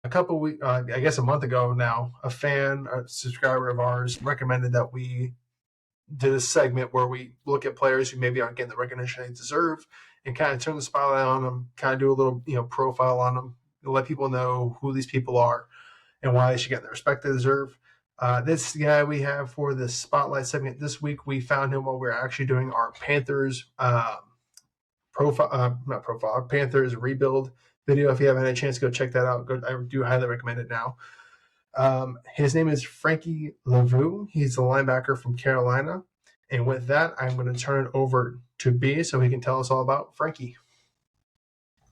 a couple weeks, I guess a month ago now, a subscriber of ours, recommended that we did a segment where we look at players who maybe aren't getting the recognition they deserve and kind of turn the spotlight on them, kind of do a little, profile on them, and let people know who these people are and why they should get the respect they deserve. This guy we have for the spotlight segment this week, we found him while we were actually doing our Panthers not profile, Panthers rebuild video. If you haven't had a chance to go check that out, I do highly recommend it now. His name is Frankie Luvu. He's a linebacker from Carolina. And with that, I'm going to turn it over to B so he can tell us all about Frankie.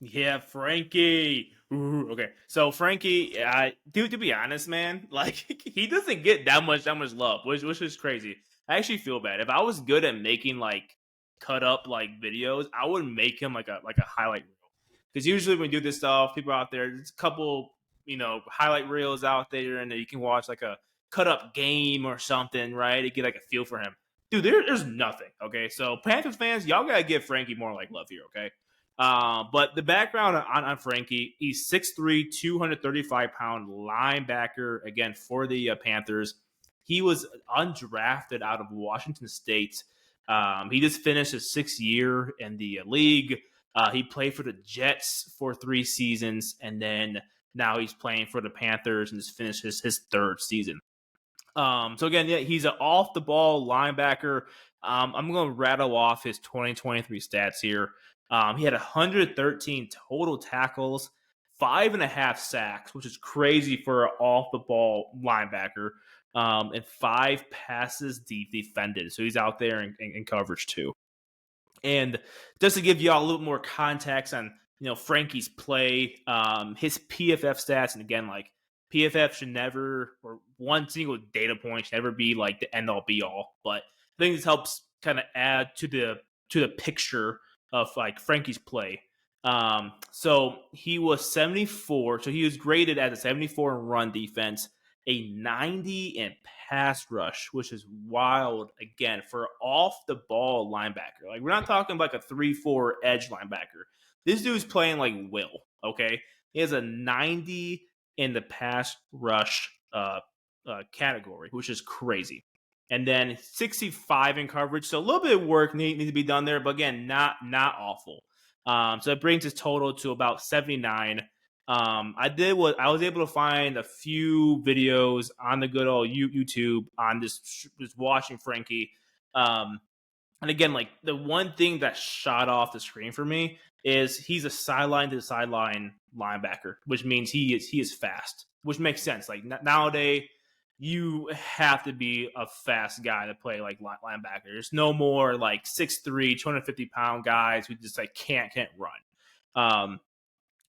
Yeah, Frankie. Ooh, okay, so Frankie, dude, to be honest, man, like he doesn't get that much love, which is crazy. I actually feel bad. If I was good at making like cut up like videos, I would make him like a highlight reel. Because usually when we do this stuff, people out there, there's a couple highlight reels out there, and you can watch like a cut up game or something, right? To get like a feel for him. Dude, there's nothing. Okay, so Panthers fans, y'all gotta give Frankie more like love here. Okay. But the background on Frankie, he's 6'3", 235-pound linebacker, again, for the Panthers. He was undrafted out of Washington State. He just finished his 6th year in the league. He played for the Jets for 3 seasons, and then now he's playing for the Panthers and just finished his 3rd season. So again, yeah, he's an off-the-ball linebacker. I'm going to rattle off his 2023 stats here. He had 113 total tackles, 5.5 sacks, which is crazy for an off-the-ball linebacker, and 5 passes defended. So he's out there in coverage too. And just to give you all a little more context on Frankie's play, his PFF stats, and again, like PFF should never, or one single data point should never be like the end all be all. But I think this helps kind of add to the picture of like Frankie's play. So he was 74. So he was graded as a 74 in run defense, a 90 in pass rush, which is wild again for off the ball linebacker. Like we're not talking about like a 3-4 edge linebacker. This dude's playing like Will. Okay, he has a 90 in the pass rush category, which is crazy. And then 65 in coverage. So a little bit of work needs to be done there, but again, not awful. So it brings his total to about 79. I was able to find a few videos on the good old YouTube on just watching Frankie. And again, like the one thing that shot off the screen for me is he's a sideline to sideline linebacker, which means he is fast, which makes sense. Like nowadays, you have to be a fast guy to play like linebacker. There's no more like 6'3", 250-pound guys who just like can't run.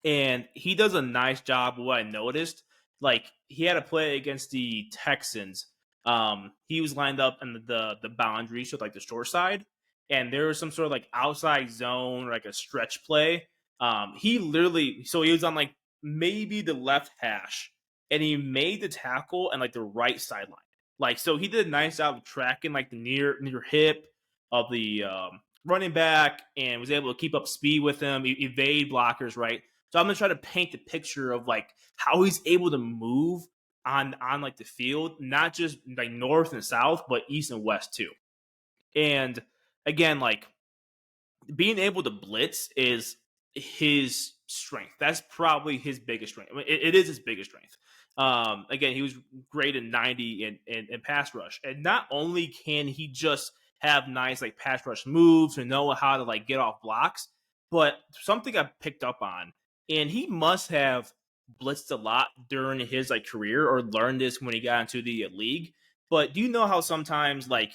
And he does a nice job of what I noticed. Like he had a play against the Texans. He was lined up in the boundary, so like the short side, and there was some sort of like outside zone, like a stretch play. He was on like maybe the left hash, and he made the tackle and like the right sideline. Like so, he did a nice job of tracking like the near hip of the running back, and was able to keep up speed with him, evade blockers, right? So I'm gonna try to paint the picture of like how he's able to move on like the field, not just like north and south, but east and west too. And again, like being able to blitz is his strength. That's probably his biggest strength. I mean, it is his biggest strength. Again, he was great in 90 in pass rush, and not only can he just have nice like pass rush moves and know how to like get off blocks, but something I picked up on, and he must have blitzed a lot during his like career or learned this when he got into the league. But do you know how sometimes like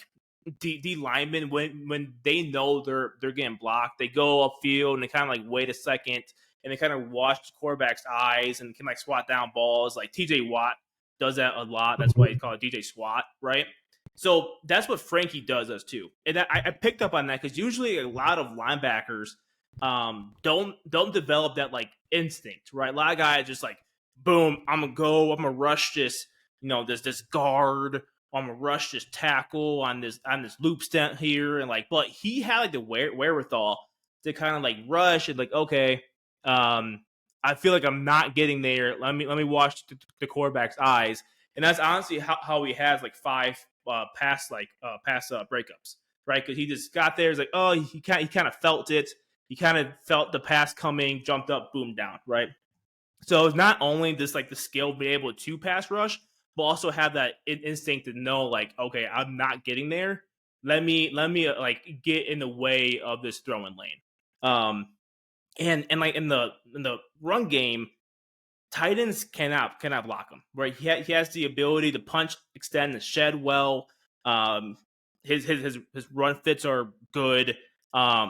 D linemen when they know they're getting blocked, they go upfield and they kind of like wait a second and they kind of watch the quarterback's eyes and can like swat down balls. Like TJ Watt does that a lot. That's why he's called DJ Swat, right? So that's what Frankie does us too. And I picked up on that because usually a lot of linebackers don't develop that like instinct, right? A lot of guys just like, boom, I'm gonna rush this, this guard. I'm gonna rush this tackle on this loop stunt here, and like, but he had like the wherewithal to kind of like rush and like, okay, I feel like I'm not getting there. Let me watch the quarterback's eyes, and that's honestly how he has like 5 pass breakups, right? Because he just got there. It's like, oh, he kind of felt it. He kind of felt the pass coming, jumped up, boom, down, right? So it's not only just like the skill be able to pass rush, but also have that instinct to know like, okay, I'm not getting there. Let me like get in the way of this throwing lane. Um, and like in the run game, tight ends cannot block him. Right, he has the ability to punch, extend, and shed well. Um, his run fits are good.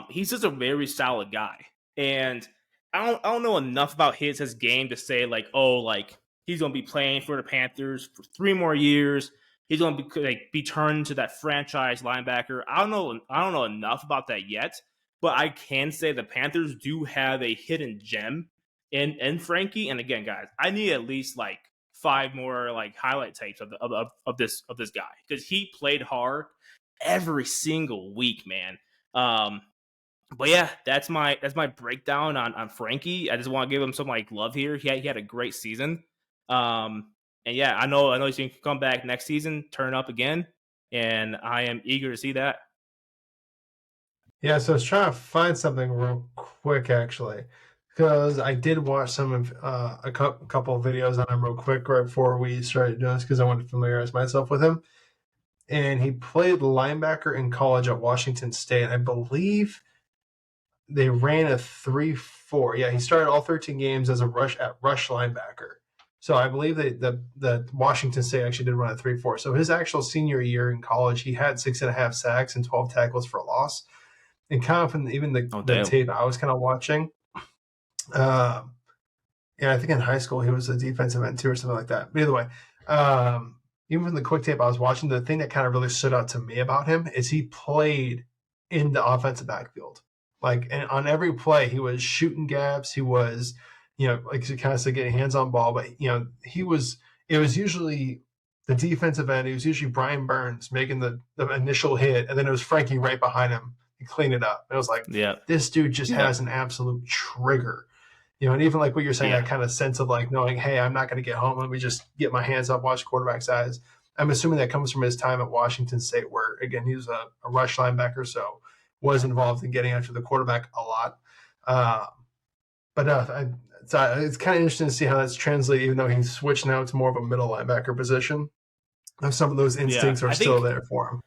He's just a very solid guy, and I don't know enough about his game to say like, oh, like he's gonna be playing for the Panthers for 3 more years. He's gonna be turned to that franchise linebacker. I don't know enough about that yet, but I can say the Panthers do have a hidden gem in Frankie. And again, guys, I need at least like 5 more like highlight tapes of this guy because he played hard every single week, man. But yeah, that's my breakdown on Frankie. I just want to give him some like love here. He had a great season. And yeah, I know he's going to come back next season, turn up again, and I am eager to see that. Yeah, so I was trying to find something real quick, actually, because I did watch some of couple of videos on him real quick right before we started doing this because I wanted to familiarize myself with him. And he played linebacker in college at Washington State. I believe they ran a 3-4. Yeah, he started all 13 games as a rush linebacker. So I believe the Washington State actually did run a 3-4. So his actual senior year in college, he had 6.5 sacks and 12 tackles for a loss. And kind of from even the tape I was kind of watching, yeah, I think in high school he was a defensive end too or something like that. But either way, even from the quick tape I was watching, the thing that kind of really stood out to me about him is he played in the offensive backfield. Like, and on every play, he was shooting gaps. He was, like kind of getting hands on ball. But it was usually the defensive end. It was usually Brian Burns making the initial hit, and then it was Frankie right behind him and clean it up. And it was like, this dude just has an absolute trigger. And even like what you're saying, that kind of sense of like knowing, hey, I'm not going to get home. Let me just get my hands up, watch quarterback's eyes. I'm assuming that comes from his time at Washington State, where again he was a rush linebacker, so was involved in getting after the quarterback a lot. But it's kind of interesting to see how that's translated, even though he's switched now to more of a middle linebacker position. Some of those instincts are still there for him.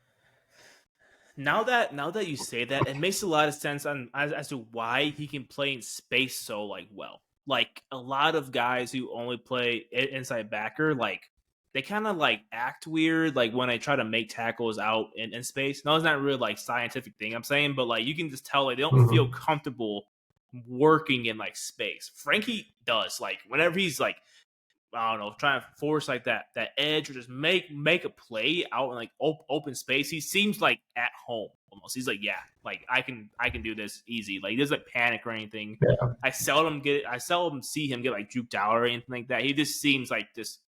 Now that you say that, it makes a lot of sense as to why he can play in space so like well. Like a lot of guys who only play inside backer, like they kind of like act weird, like when I try to make tackles out in space. No, it's not really like scientific thing I'm saying, but like you can just tell like they don't feel comfortable working in like space. Frankie does. Like whenever he's like, I don't know, trying to force like that edge or just make a play out in like open space, he seems like at home almost. He's like, yeah, like I can do this easy. Like he doesn't like panic or anything. Yeah. I seldom see him get like juked out or anything like that. He just seems like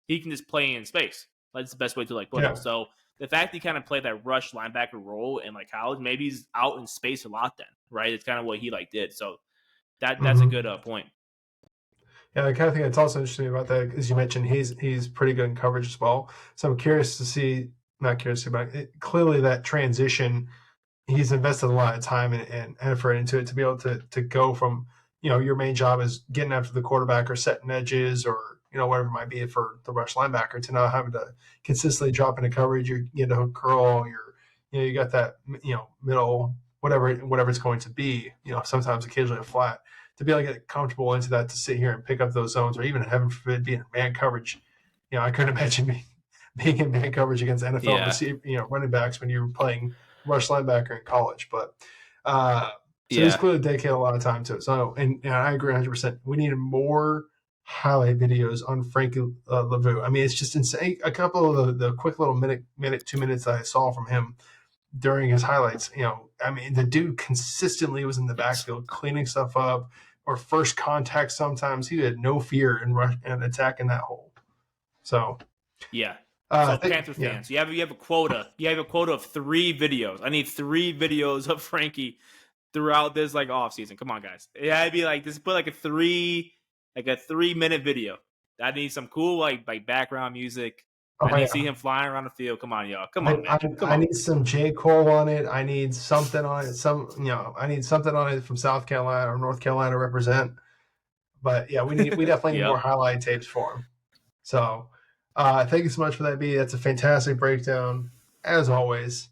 he can just play in space. That's the best way to like put it. So the fact he kind of played that rush linebacker role in like college, maybe he's out in space a lot then, right? It's kind of what he like did. So that's a good point. Yeah, the kind of thing that's also interesting about that, as you mentioned, he's pretty good in coverage as well. So I'm curious to see, not curious, but clearly that transition, he's invested a lot of time and effort into it to be able to go from, your main job is getting after the quarterback or setting edges or, whatever it might be for the rush linebacker to now having to consistently drop into coverage. You're getting a hook curl, you got that, middle, whatever it's going to be, sometimes occasionally a flat. To be able to get comfortable into that, to sit here and pick up those zones, or even heaven forbid being in man coverage, I couldn't imagine being in man coverage against NFL running backs when you were playing rush linebacker in college. But he's clearly dedicated a lot of time to it. So, and I agree 100%. We need more highlight videos on Frankie Luvu. I mean, it's just insane. A couple of the quick little minute, 2 minutes that I saw from him during his highlights, I mean, the dude consistently was in the backfield cleaning stuff up or first contact. Sometimes he had no fear in rush and attacking that hole. So Panther fans, you have a quota. You have a quota of 3 videos. I need 3 videos of Frankie throughout this like off season. Come on, guys. Yeah, I'd be like, just put like a 3 like a 3-minute video. I need some cool like background music. Oh, I need yeah. to see him flying around the field. Come on, y'all. Come on, man. Come I on. need some J. Cole on it. I need something on it. I need something on it from South Carolina or North Carolina to represent. But yeah, we definitely need more highlight tapes for him. So thank you so much for that, B. That's a fantastic breakdown, as always.